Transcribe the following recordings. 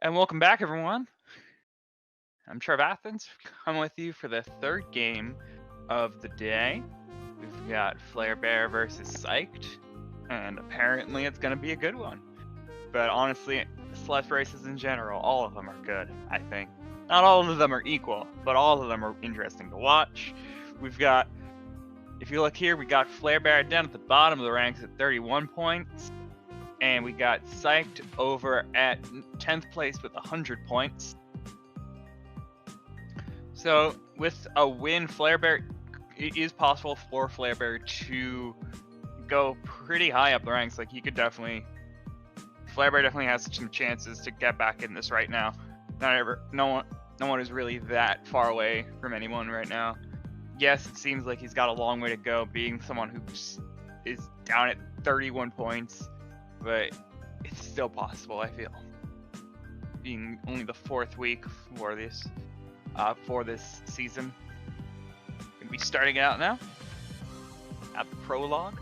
And welcome back, everyone. I'm Trev Athens. I'm with you for the third game of the day. We've got Flarebear versus Psyched, and apparently it's going to be a good one. But honestly, Celeste races in general, all of them are good, I think. Not all of them are equal, but all of them are interesting to watch. We've got, if you look here, we got Flarebear down at the bottom of the ranks at 31 points. And we got Psyched over at 10th place with 100 points. So with a win, Flarebear, it is possible for Flarebear to go pretty high up the ranks. Like he could definitely, Flarebear definitely has some chances to get back in this right now. No one is really that far away from anyone right now. Yes, it seems like he's got a long way to go, being someone who is down at 31 points. But it's still possible, I feel. Being only the fourth week for this season. Gonna be starting it out now at the prologue.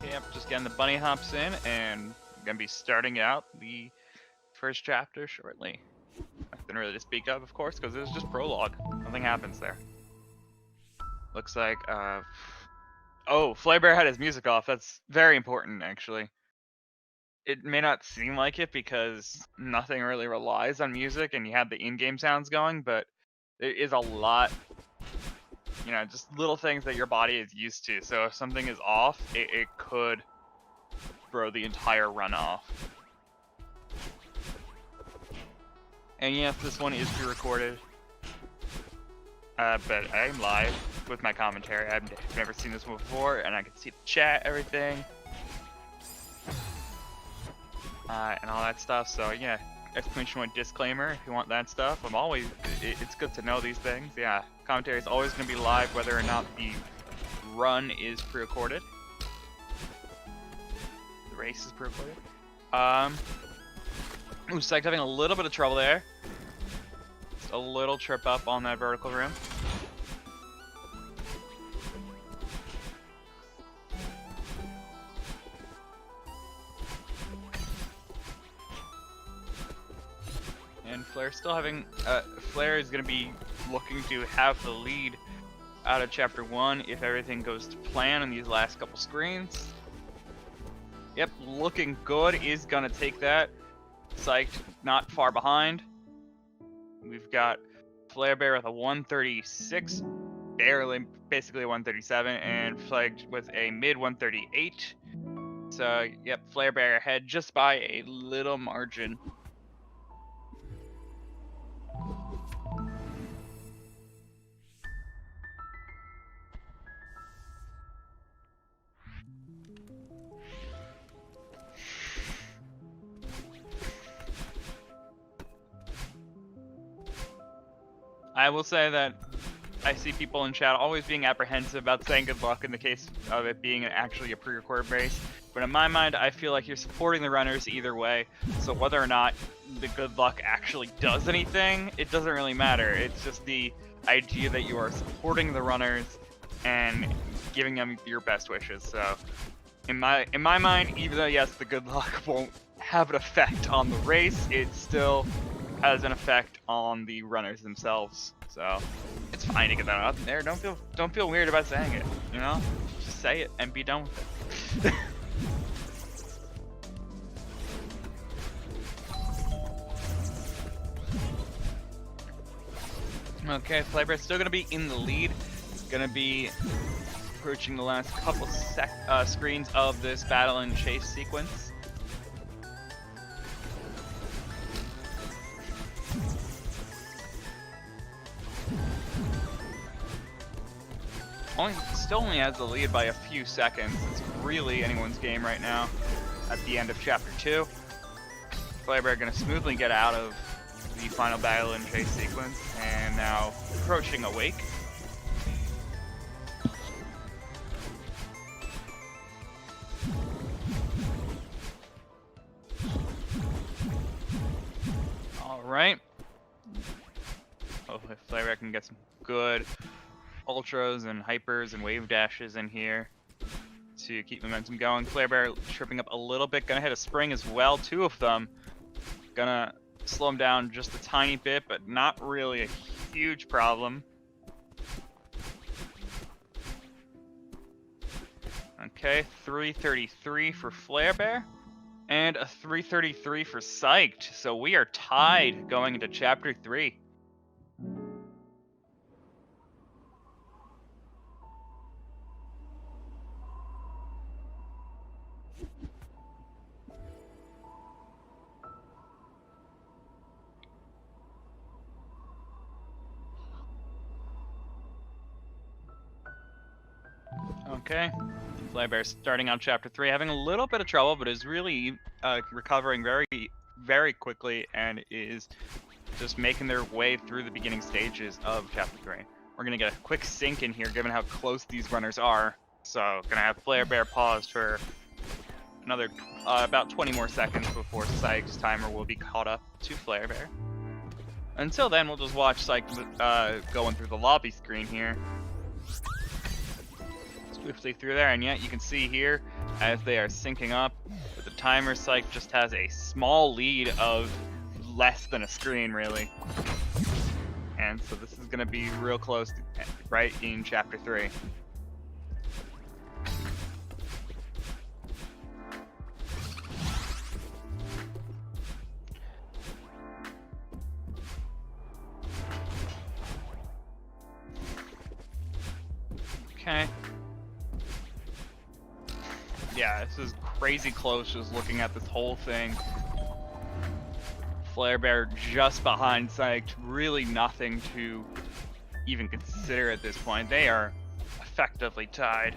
Yep, just getting the bunny hops in and gonna be starting out the first chapter shortly. Nothing really to speak of course, because it was just prologue. Nothing happens there. Looks like, oh, Flarebear had his music off. That's very important, actually. It may not seem like it because nothing really relies on music and you have the in-game sounds going, but there is a lot, just little things that your body is used to. So if something is off, it could throw the entire run off. And yes, this one is pre-recorded, but I'm live with my commentary. I've never seen this one before, and I can see the chat, everything, and all that stuff. So yeah, exclamation point disclaimer if you want that stuff. It's good to know these things. Yeah, commentary is always going to be live whether or not the run is pre-recorded. The race is pre-recorded. Ooh, Psyched having a little bit of trouble there. Just a little trip up on that vertical rim. And Flare still having, Flare is going to be looking to have the lead out of Chapter 1 if everything goes to plan on these last couple screens. Yep, looking good, is going to take that. Psyched not far behind. We've got Flarebear with a 136, barely, basically 137, and Flagged with a mid 138. So, yep, Flarebear ahead just by a little margin. I will say that I see people in chat always being apprehensive about saying good luck in the case of it being actually a pre-recorded race. But in my mind, I feel like you're supporting the runners either way. So whether or not the good luck actually does anything, it doesn't really matter. It's just the idea that you are supporting the runners and giving them your best wishes. So in my mind, even though yes, the good luck won't have an effect on the race, it still has an effect on the runners themselves. So it's fine to get that out there. Don't feel weird about saying it, Just say it and be done with it. Okay, Flarebear's still gonna be in the lead. It's gonna be approaching the last couple screens of this battle and chase sequence. Still only has the lead by a few seconds. It's really anyone's game right now at the end of Chapter 2. Flarebear gonna smoothly get out of the final battle and chase sequence, and now approaching Awake. Alright. Hopefully flarebear can get some good ultras and hypers and wave dashes in here to keep momentum going. Flarebear tripping up a little bit, gonna hit a spring as well, 2 of them. Gonna slow him down just a tiny bit, but not really a huge problem. Okay, 333 for Flarebear, and a 333 for Psyched. So we are tied going into Chapter 3. Okay, Flarebear starting on Chapter 3, having a little bit of trouble, but is really recovering very, very quickly, and is just making their way through the beginning stages of Chapter 3. We're going to get a quick sync in here, given how close these runners are. So, going to have Flarebear paused for another about 20 more seconds before Psyched's timer will be caught up to Flarebear. Until then, we'll just watch Psyched going through the lobby screen here. Swiftly through there, and yet you can see here as they are syncing up with the timer, Psyched just has a small lead of less than a screen, really. And so this is going to be real close to, right in Chapter 3. Okay. Yeah, this is crazy close just looking at this whole thing. Flarebear just behind Psyched, really nothing to even consider at this point. They are effectively tied.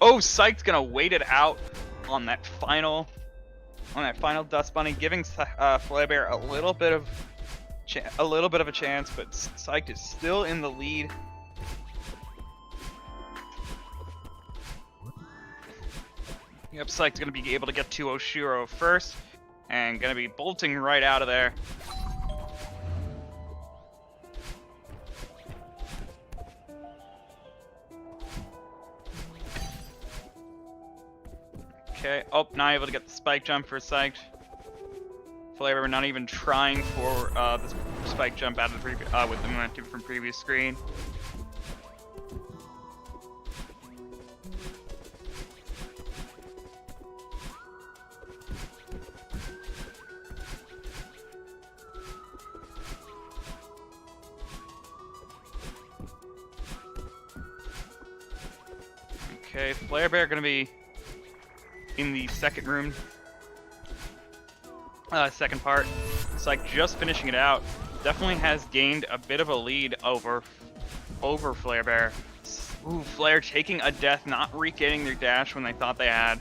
Oh, Psyched's gonna wait it out on that final Dust Bunny, giving Flarebear a little bit of a chance, but Psyched is still in the lead. Yep, Psyched's gonna be able to get to Oshiro first, and gonna be bolting right out of there. Okay, oh, now able to get the spike jump for Psyched. Flarebear not even trying for this spike jump out of the with the momentum from previous screen. Okay, Flarebear gonna be in the second room, second part. It's like just finishing it out. Definitely has gained a bit of a lead over Flarebear. Ooh, Flare taking a death, not regaining their dash when they thought they had.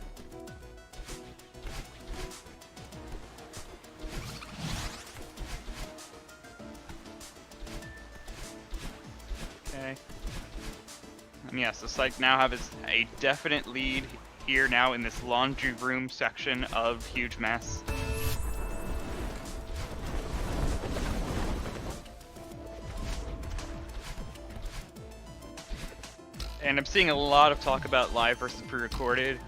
Okay. And yeah, so Psyched now have a definite lead here now in this laundry room section of Huge Mess. And I'm seeing a lot of talk about live versus pre-recorded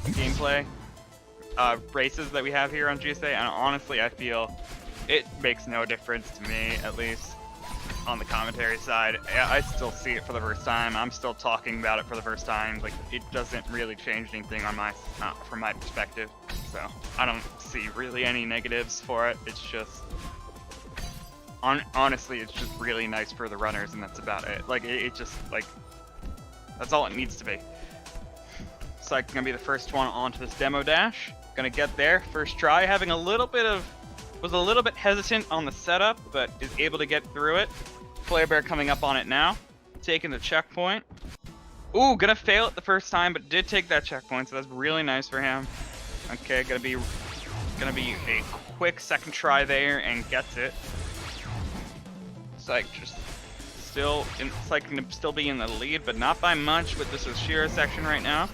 gameplay races that we have here on GSA, and honestly I feel it makes no difference to me, at least on the commentary side. I still see it for the first time. I'm still talking about it for the first time. Like, it doesn't really change anything on from my perspective. So I don't see really any negatives for it. It's just, honestly, it's just really nice for the runners, and that's about it. Like, it just, like, that's all it needs to be. So I'm gonna be the first one onto this demo dash. Gonna get there first try, having was a little bit hesitant on the setup, but is able to get through it. Flarebear coming up on it now, taking the checkpoint. Ooh, gonna fail it the first time, but did take that checkpoint, so that's really nice for him. Okay, gonna be a quick second try there and gets it. Psyched gonna still be in the lead, but not by much with this Oshiro section right now.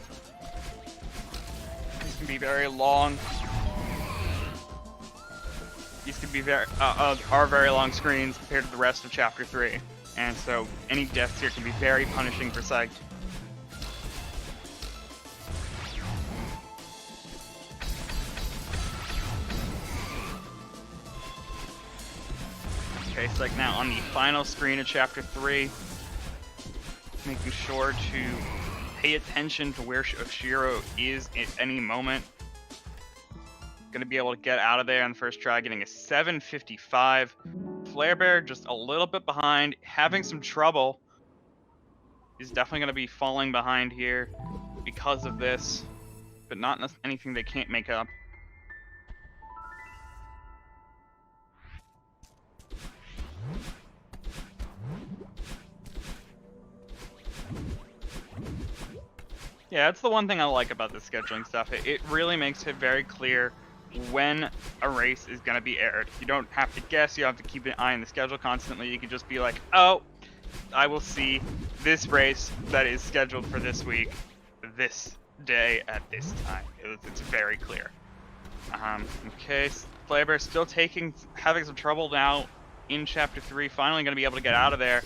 He's can be very long. These can be are very long screens compared to the rest of Chapter 3. And so any deaths here can be very punishing for Psyched. Okay, Psyched now on the final screen of Chapter 3. Making sure to pay attention to where Shiro is at any moment. Gonna be able to get out of there on the first try, getting a 755. Flarebear just a little bit behind, having some trouble. He's definitely gonna be falling behind here because of this, but not anything they can't make up. Yeah, that's the one thing I like about this scheduling stuff. It really makes it very clear when a race is going to be aired. You don't have to guess, you have to keep an eye on the schedule constantly. You can just be like, oh, I will see this race that is scheduled for this week, this day at this time. It's very clear. Okay, Flarebear still having some trouble now in Chapter 3, finally going to be able to get out of there.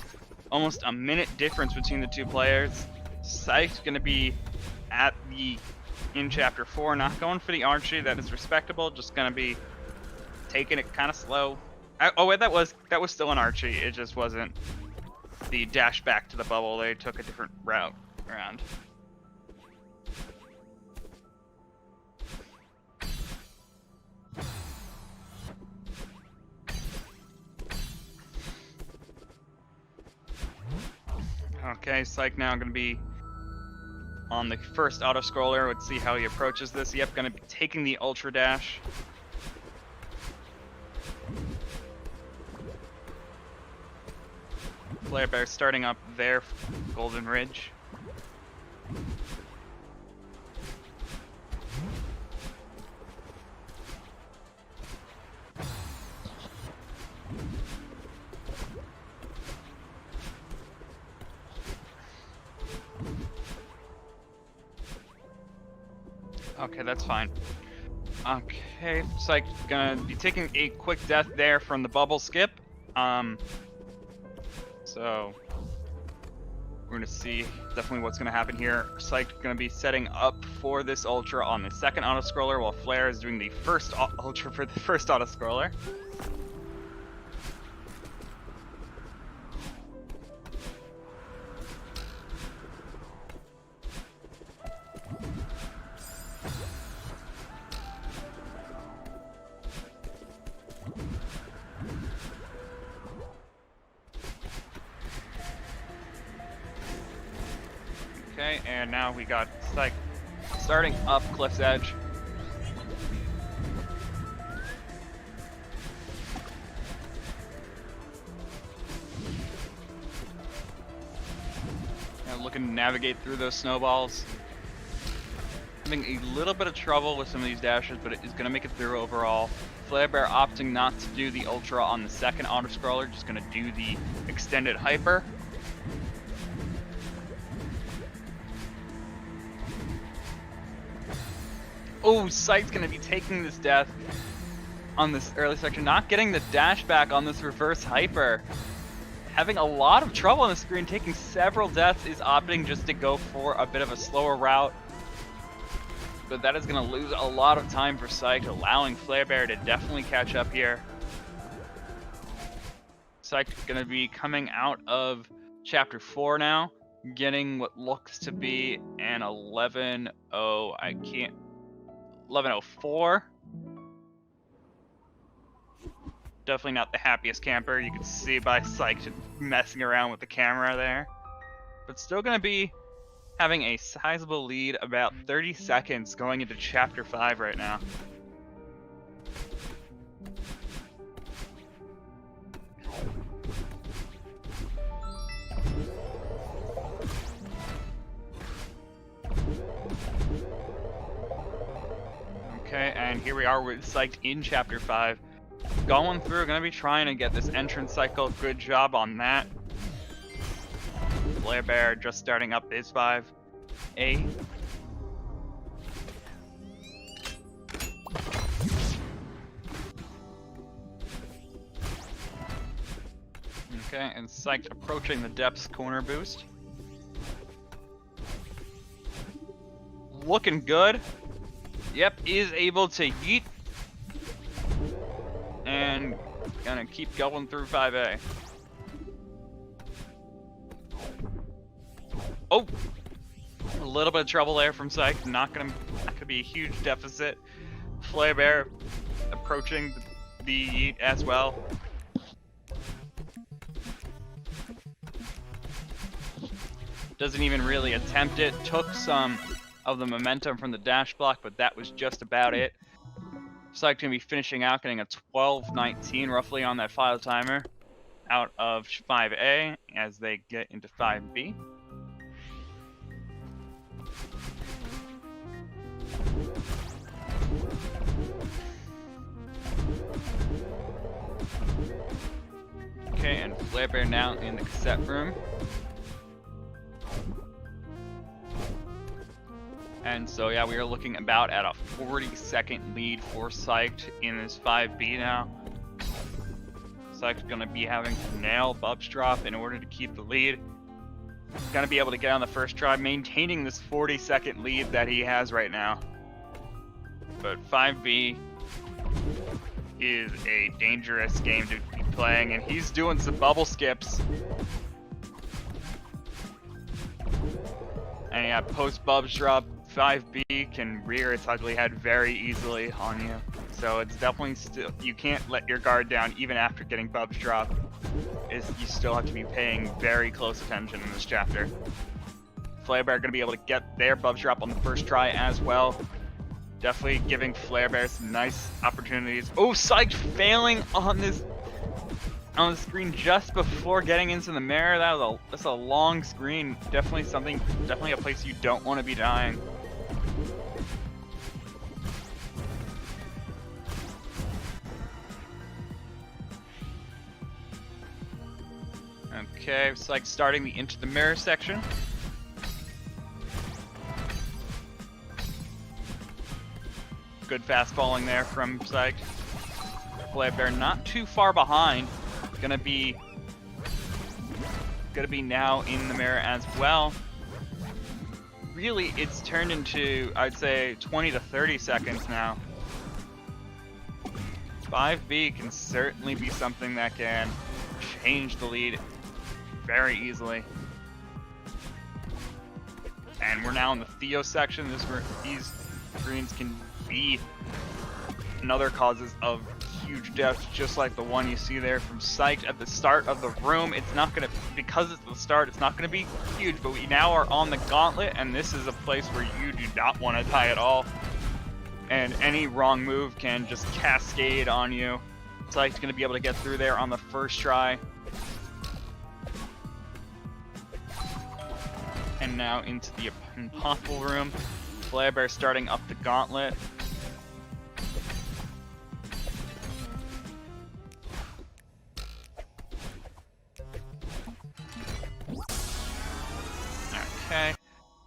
Almost a minute difference between the two players. Psyched going to be in Chapter 4, not going for the Archie. That is respectable. Just going to be taking it kind of slow. Oh wait, that was still an Archie. It just wasn't the dash back to the bubble. They took a different route around. Okay, Psyched now going to be on the first auto-scroller. Let's see how he approaches this. Yep, going to be taking the Ultra Dash. Flarebear starting up there, Golden Ridge. Okay, that's fine. Okay, Psyched gonna be taking a quick death there from the bubble skip. So we're gonna see definitely what's gonna happen here. Psyched gonna be setting up for this Ultra on the second auto-scroller, while Flare is doing the first Ultra for the first auto-scroller. Okay, and now we got Psyched starting up Cliff's Edge. And looking to navigate through those snowballs. Having a little bit of trouble with some of these dashes, but it is going to make it through overall. Flarebear opting not to do the Ultra on the second auto-scroller, just going to do the extended hyper. Oh, Psyched's going to be taking this death on this early section, not getting the dash back on this reverse hyper. Having a lot of trouble on the screen, taking several deaths, is opting just to go for a bit of a slower route. But that is going to lose a lot of time for Psyched, allowing Flarebear to definitely catch up here. Psyched going to be coming out of Chapter 4 now, getting what looks to be an 1104. Definitely not the happiest camper. You can see by Psyched messing around with the camera there. But still going to be having a sizable lead, about 30 seconds going into Chapter 5 right now. Okay, and here we are with Psyched in Chapter 5. Going through, gonna be trying to get this entrance cycle. Good job on that. Flarebear just starting up his 5A. Okay, and Psyched approaching the depths corner boost. Looking good. Yep, is able to yeet. And gonna keep going through 5A. Oh! A little bit of trouble there from Psyched. Not gonna be a huge deficit. Flarebear approaching the yeet as well. Doesn't even really attempt it. Took some of the momentum from the dash block, but that was just about it. Psyched gonna be finishing out, getting a 12-19 roughly on that file timer out of 5A as they get into 5B. Okay, and Flarebear now in the cassette room. And so yeah, we are looking about at a 40-second lead for Psyched in this 5B now. Psyched gonna be having to nail Bub's drop in order to keep the lead. Gonna be able to get on the first try, maintaining this 40-second lead that he has right now. But 5B is a dangerous game to be playing, and he's doing some bubble skips. And yeah, post Bub's drop, 5B can rear its ugly head very easily on you. So it's definitely still, you can't let your guard down even after getting Bub's drop. You still have to be paying very close attention in this chapter. Flarebear gonna be able to get their Bub's drop on the first try as well. Definitely giving Flarebear some nice opportunities. Oh, Psyched failing on the screen just before getting into the mirror. That's a long screen. Definitely a place you don't want to be dying. Okay, Psyched starting the into the mirror section. Good fast falling there from Psyched. Flarebear not too far behind. Gonna be now in the mirror as well. Really, it's turned into, I'd say, 20 to 30 seconds now. 5B can certainly be something that can change the lead very easily. And we're now in the Theo section. These screens can be another causes of huge deaths, just like the one you see there from Psyched at the start of the room. It's not gonna, because it's the start, it's not gonna be huge, but we now are on the gauntlet, and this is a place where you do not want to die at all. And any wrong move can just cascade on you. Psyched gonna be able to get through there on the first try. And now into the impossible room. Flarebear starting up the gauntlet. Okay,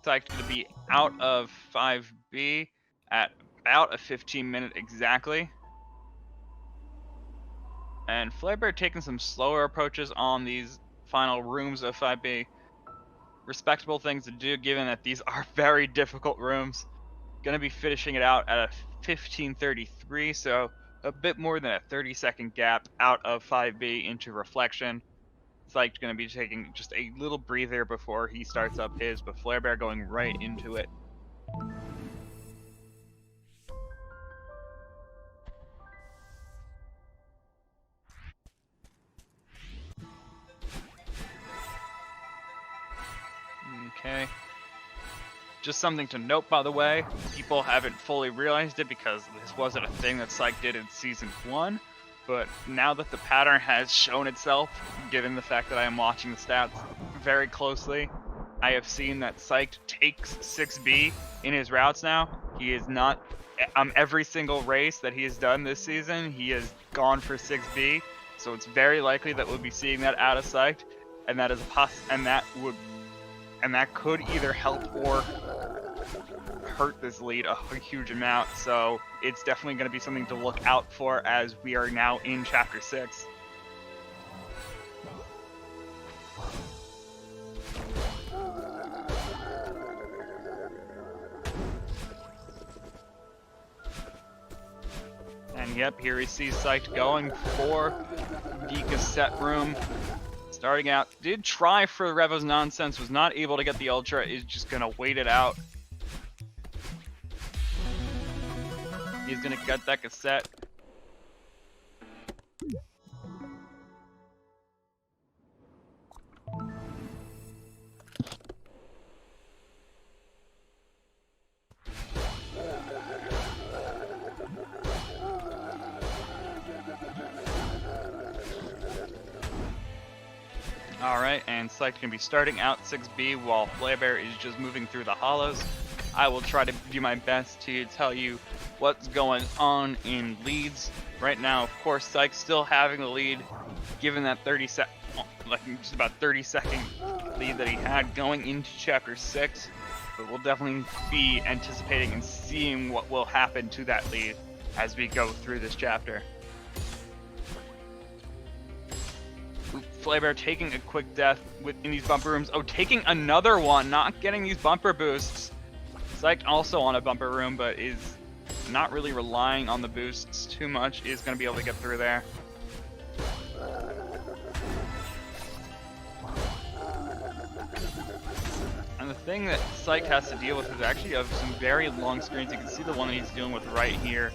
Psyched to be out of 5B at about a 15-minute exactly. And Flarebear taking some slower approaches on these final rooms of 5B. Respectable things to do given that these are very difficult rooms. Gonna be finishing it out at a 15:33, so a bit more than a 30-second gap out of 5B into Reflection. Psyched gonna be taking just a little breather before he starts up his, but Flarebear going right into it. Okay. Just something to note, by the way, people haven't fully realized it because this wasn't a thing that Psyched did in Season 1, but now that the pattern has shown itself, given the fact that I am watching the stats very closely, I have seen that Psyched takes 6B in his routes now. He is not, every single race that he has done this season, he has gone for 6B, so it's very likely that we'll be seeing that out of Psyched, and that is that could either help or hurt this lead a huge amount, so it's definitely going to be something to look out for as we are now in Chapter 6. And yep, here we see Psyched going for the cassette room. Starting out, did try for Revo's nonsense, was not able to get the Ultra, is just gonna wait it out. He's gonna get that cassette. Alright, and Psyched can be starting out 6B while flarebear is just moving through the hollows. I will try to do my best to tell you what's going on in leads. Right now, of course, Psyched still having the lead, given that just about 30-second lead that he had going into Chapter 6. But we'll definitely be anticipating and seeing what will happen to that lead as we go through this chapter. Flarebear taking a quick death in these bumper rooms. Oh, taking another one, not getting these bumper boosts. Psyched also on a bumper room, but is not really relying on the boosts too much. Is going to be able to get through there. And the thing that Psyched has to deal with is actually of some very long screens. You can see the one that he's dealing with right here.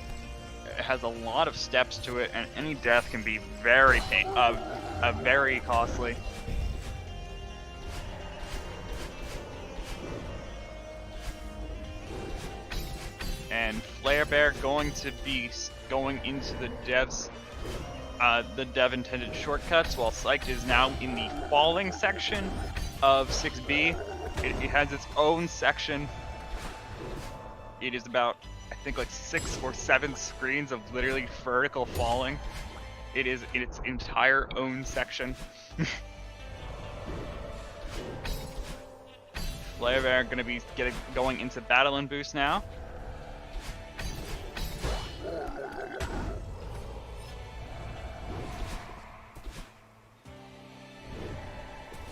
It has a lot of steps to it, and any death can be very very costly. And flarebear going to be going into the dev intended shortcuts, while Psyched is now in the falling section of 6B. It has its own section. It is about, I think, like 6 or 7 screens of literally vertical falling. It is in its entire own section. Flarebear gonna be going into battle and boost now.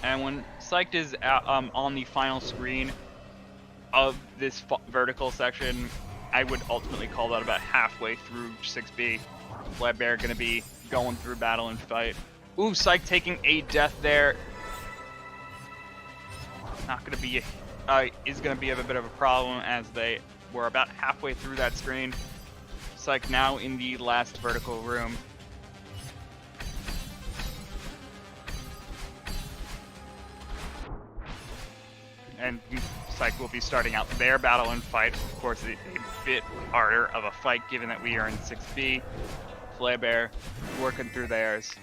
And when Psyched is on the final screen of this vertical section, I would ultimately call that about halfway through 6B. Flarebear gonna be going through battle and fight. Ooh, Psyched taking a death there. Not gonna be is gonna be a bit of a problem as they were about halfway through that screen. Psyched now in the last vertical room. And Psyched will be starting out their battle and fight. Of course, a bit harder of a fight given that we are in 6B. Flarebear working through theirs.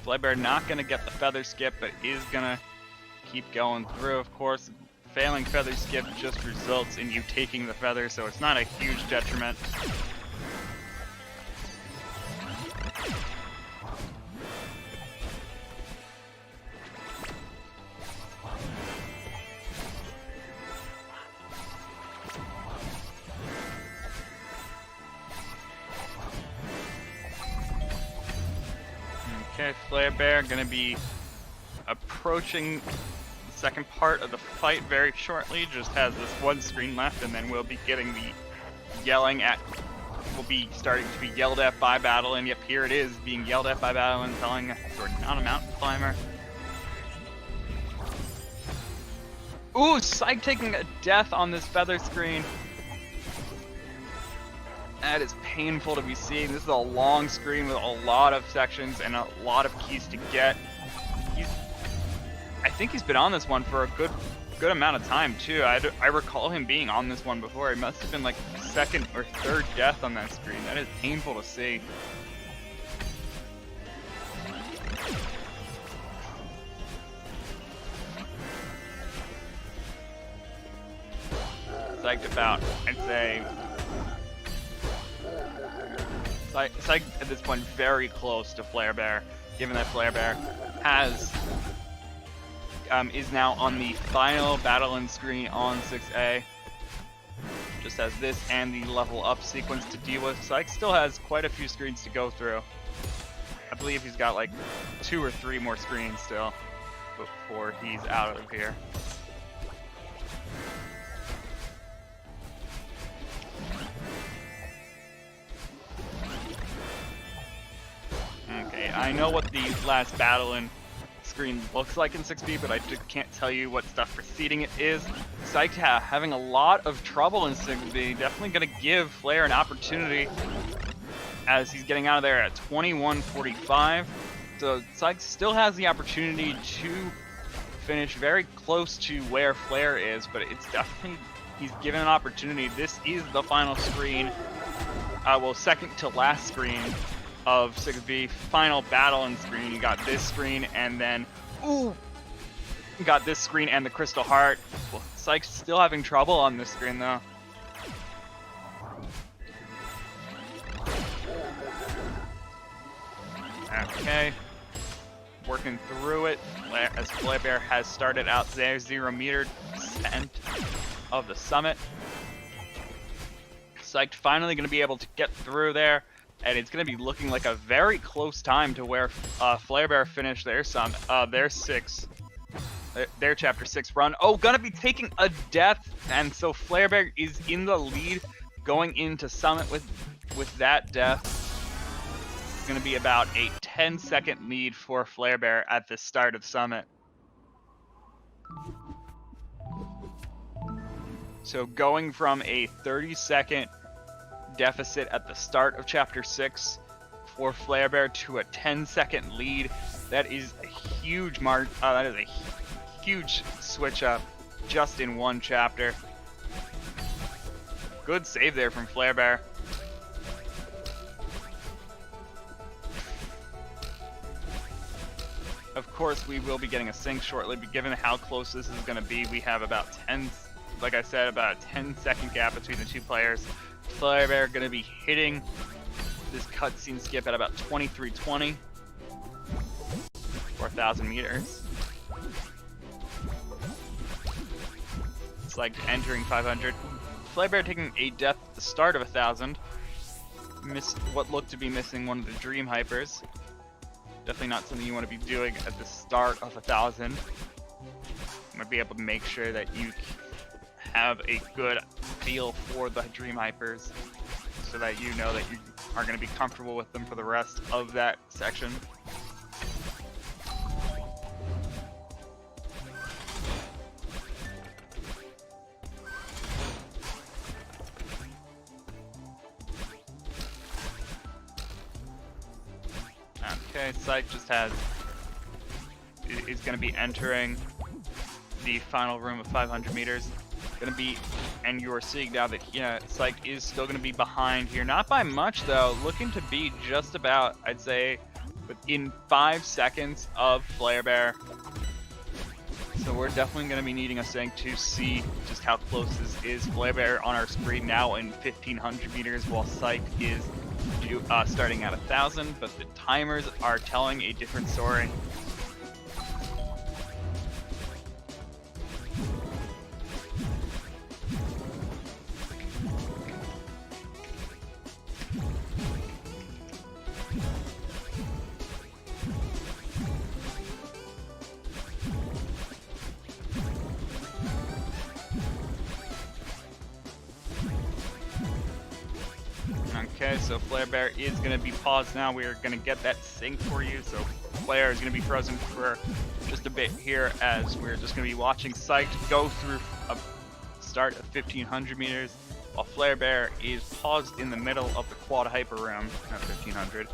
Flarebear not going to get the feather skip, but is going to keep going through. Of course, failing feather skip just results in you taking the feather, so it's not a huge detriment. Okay, Flarebear gonna be approaching the second part of the fight very shortly. Just has this one screen left, and then we'll be getting the yelling at. We'll be starting to be yelled at by battle, and yep, here it is, being yelled at by battle and telling us we're not a mountain climber. Ooh, Psyched taking a death on this feather screen. That is painful to be seeing. This is a long screen with a lot of sections and a lot of keys to get. I think he's been on this one for a good amount of time too. I recall him being on this one before. He must have been like second or third death on that screen. That is painful to see. Psyched about, I'd say. Psyched at this point very close to Flarebear, given that Flarebear is now on the final battle and screen on 6A. Just has this and the level up sequence to deal with. Psyched still has quite a few screens to go through. I believe he's got like 2 or 3 more screens still before he's out of here. Okay, I know what the last battle in screen looks like in 6B, but I just can't tell you what stuff preceding it is. Psyched having a lot of trouble in 6B, definitely going to give Flare an opportunity as he's getting out of there at 21:45. So Psyched still has the opportunity to finish very close to where Flare is, but it's definitely, he's given an opportunity. This is the final screen, well, second to last screen of 6B, final battle in screen. You got this screen and then, ooh, you got this screen and the Crystal Heart. Well, Psyched still having trouble on this screen though. Okay, working through it as flarebear has started out their 0 meter descent of the summit. Psyched finally going to be able to get through there, and it's going to be looking like a very close time to where flarebear finished their their chapter 6 run. Oh, gonna be taking a death, and so flarebear is in the lead going into summit with that death. It's gonna be about a 10-second lead for flarebear at the start of summit. So going from a 30-second deficit at the start of chapter 6 for flarebear to a 10-second lead, that is a huge that is a huge switch up just in one chapter. Good save there from flarebear. Of course, we will be getting a sync shortly, but given how close this is going to be, we have about 10, like I said, about a 10-second gap between the two players. flarebear going to be hitting this cutscene skip at about 23:20 for 1,000 meters. It's like entering 500. flarebear taking a death at the start of 1,000. Missed what looked to be missing one of the dream hypers. Definitely not something you want to be doing at the start of 1,000. You want to be able to make sure that you have a good feel for the dream hypers so that you know that you are going to be comfortable with them for the rest of that section. Okay, Psyched just is going to be entering the final room of 500 meters. Going to be, and you are seeing now that Psyched is still going to be behind here, not by much though, looking to be just about, I'd say, within 5 seconds of flarebear. So we're definitely going to be needing a sync to see just how close this is. flarebear on our screen now in 1,500 meters, while Psyched is starting at 1,000, but the timers are telling a different story. Okay, so flarebear is going to be paused now. We are going to get that sync for you. So Flare is going to be frozen for just a bit here as we're just going to be watching Psyched go through a start of 1,500 meters while flarebear is paused in the middle of the quad hyper room at 1,500.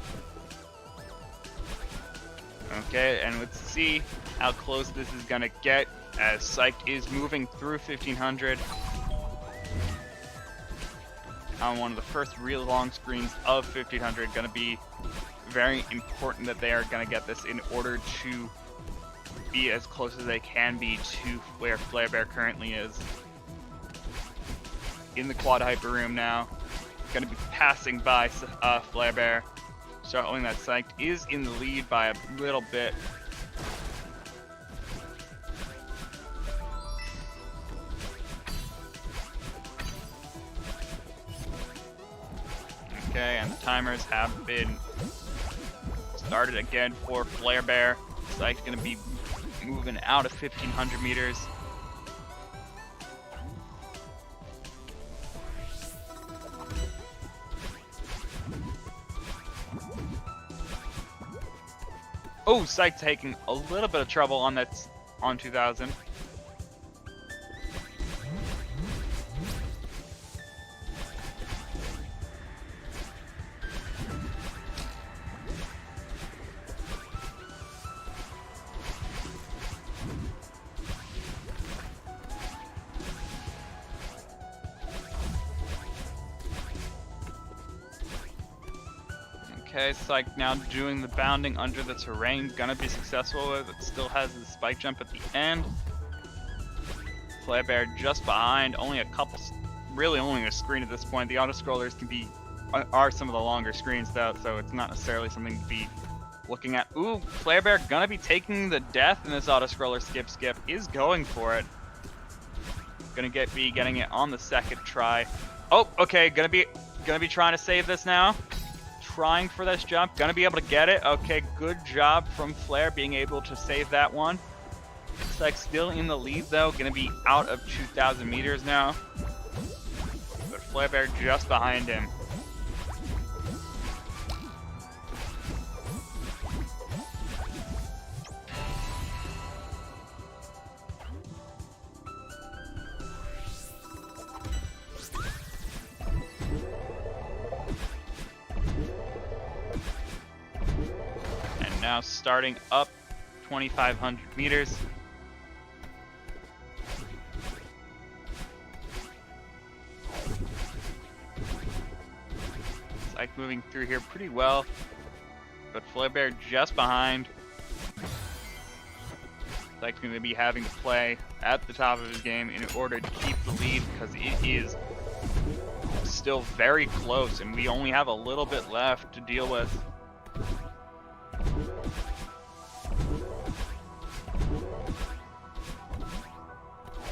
Okay, and let's see how close this is going to get as Psyched is moving through 1,500. On one of the first real long screens of 1,500, going to be very important that they are going to get this in order to be as close as they can be to where flarebear currently is. In the quad hyper room now, going to be passing by flarebear, showing that Psyched is in the lead by a little bit. Okay, and the timers have been started again for flarebear. Psyched gonna be moving out of 1500 meters. Oh, Psyched taking a little bit of trouble on that on 2000. Okay, Psyched now doing the bounding under the terrain, gonna be successful with it. Still has the spike jump at the end. Flarebear just behind, only a couple, really only a screen at this point. The auto scrollers are some of the longer screens though, so it's not necessarily something to be looking at. Ooh, Flarebear gonna be taking the death in this auto scroller. Skip is going for it. Gonna be getting it on the second try. Oh, okay, gonna be trying to save this now. Trying for this jump, gonna be able to get it. Okay, good job from Flare being able to save that one. It's like still in the lead though, gonna be out of 2,000 meters now. But Flarebear just behind him. Now starting up 2,500 meters. Psyched moving through here pretty well, but Flarebear just behind. Psyched going to be having to play at the top of his game in order to keep the lead because it is still very close and we only have a little bit left to deal with.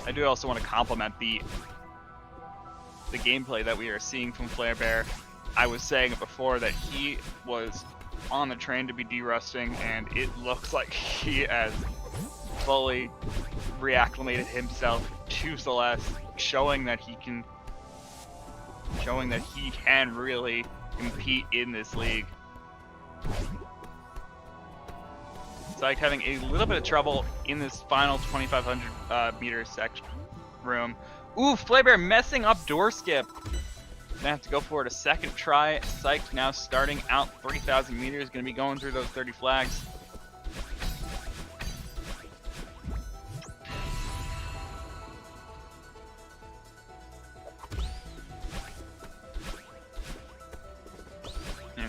I do also want to compliment the gameplay that we are seeing from Flarebear. I was saying it before that he was on the train to be derusting, and it looks like he has fully reacclimated himself to Celeste, showing that he can really compete in this league. Psyched having a little bit of trouble in this final 2,500 meter section room. Ooh, Flarebear messing up door skip. Gonna have to go for it a second try. Psyched now starting out 3,000 meters, gonna be going through those 30 flags.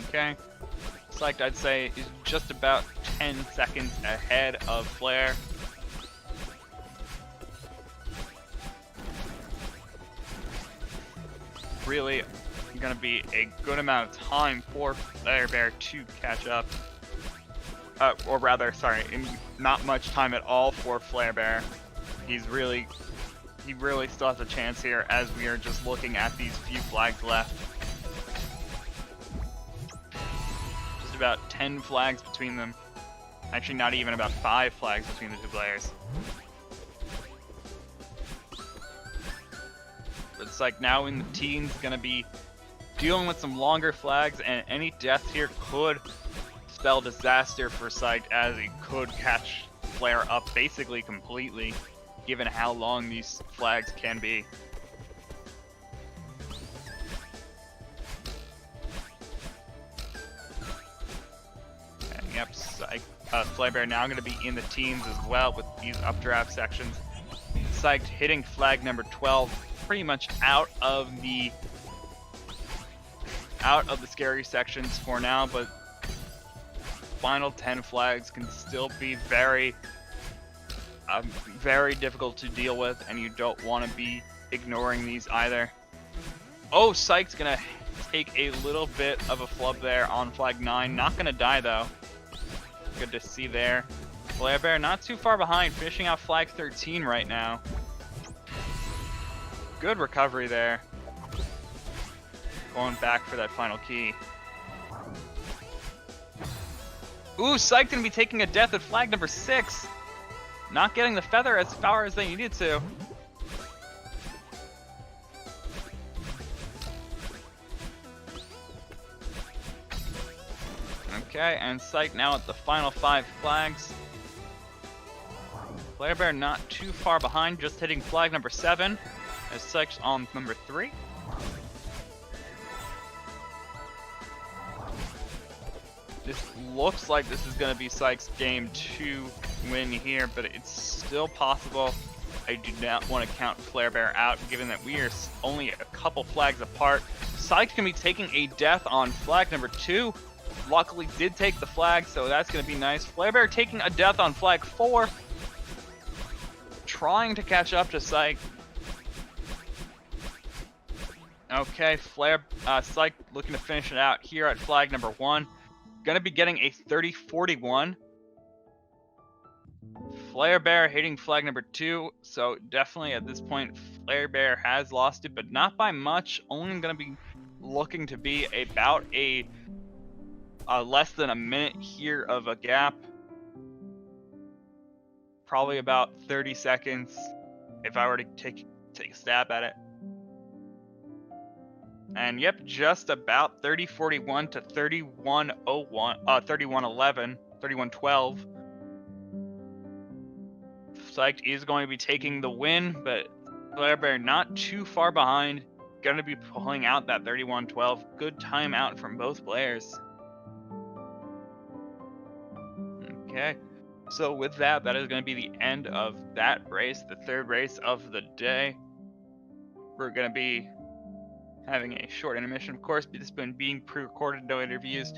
Okay. Psyched, I'd say, is just about 10 seconds ahead of Flare. Really gonna be a good amount of time for Flarebear to catch up. Or rather, sorry, not much time at all for Flarebear. He really still has a chance here as we are just looking at these few flags left. About 10 flags between them. Actually, not even, about 5 flags between the two players. But it's like now in the teens, gonna be dealing with some longer flags, and any death here could spell disaster for Psyched, as it could catch Flare up basically completely, given how long these flags can be. Yep, Flarebear now going to be in the teens as well with these updraft sections. Psyched hitting flag number 12, pretty much out of the scary sections for now, but final 10 flags can still be very difficult to deal with, and you don't want to be ignoring these either. Oh, Psyched's going to take a little bit of a flub there on flag 9, not going to die though. Good to see there. Flarebear not too far behind, finishing out flag 13 right now. Good recovery there. Going back for that final key. Ooh, Psyched gonna be taking a death at flag number 6. Not getting the feather as far as they needed to. Okay, and Psyched now at the final 5 flags. Flarebear not too far behind, just hitting flag number 7, as Psyched's on number 3. This looks like this is going to be Psyched's game to win here, but it's still possible. I do not want to count Flarebear out, given that we are only a couple flags apart. Psyched can be taking a death on flag number 2. Luckily did take the flag, so that's going to be nice. Flarebear taking a death on flag 4. Trying to catch up to Psyched. Okay, Psyched looking to finish it out here at flag number 1. Gonna be getting a 30-41. Flarebear hitting flag number 2, so definitely at this point Flarebear has lost it, but not by much. Only gonna be looking to be about a less than a minute here of a gap. Probably about 30 seconds if I were to take a stab at it. And yep, just about 30-41 to 31-01, 31-11, 31-12. Psyched is going to be taking the win, but Flarebear not too far behind. Going to be pulling out that 31-12. Good timeout from both players. Okay, so with that, that is going to be the end of that race, the third race of the day. We're going to be having a short intermission, of course. This has been being pre-recorded, no interviews,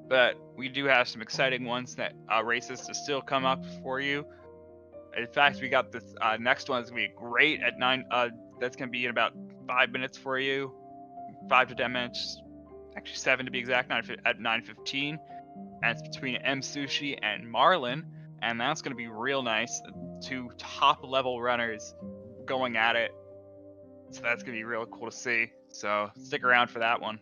but we do have some exciting ones that races to still come up for you. In fact, we got this next one is gonna be great at 9. That's gonna be in about 5 minutes for you, 5 to 10 minutes, actually 7 to be exact. At 9:15, and it's between M Sushi and Marlin, and that's gonna be real nice. 2 top level runners going at it. So that's going to be real cool to see. So stick around for that one.